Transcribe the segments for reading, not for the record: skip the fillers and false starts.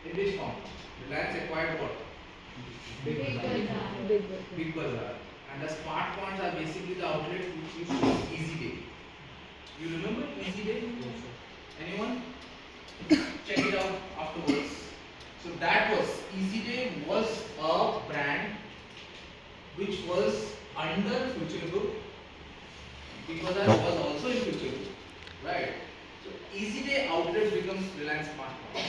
In which form? Reliance acquired what? Big Bazaar. Big Bazaar. And the smart points are basically the outlets which used to be Easy Day. You remember Easy Day? Yes, sir. Anyone? Check it out afterwards. So that was Easy Day was a brand which was under Future Group. Big Bazaar was also in Future Group, right? So Easy Day outlet becomes Reliance Smart Point.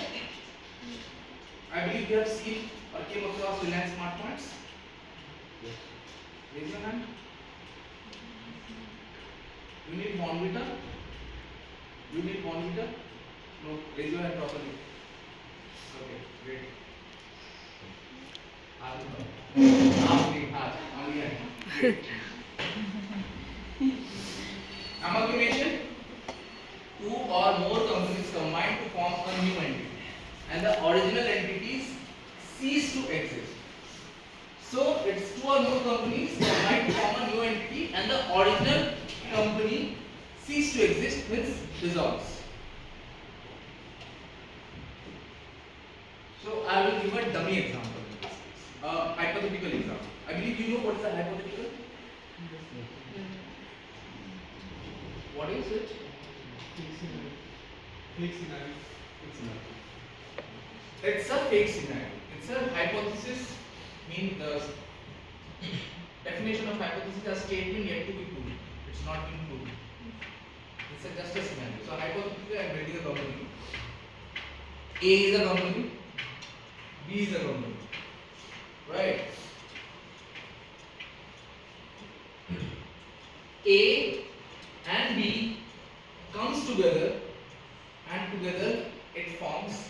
I believe you have seen or came across Reliance Smart Points. Yes. Raise your hand. You need Bonvita? You need Bonvita? No, raise your hand properly. Okay, great. Great. Amalgamation. Two or more companies combine to form a new entity, and the original entities cease to exist. So it's two or more companies combine to form a new entity, and the original company cease to exist, means dissolves. So I will give a dummy example in this case. A hypothetical example. I believe you know what is a hypothetical. What is it? Fake scenario. It's a fake scenario. It's a hypothesis. Mean the definition of hypothesis is a statement yet to be proved. It's not been proved. It's just a scenario. So hypothetically, I am building a company. A is a company. B is a company. Right? A and B comes together, and together it forms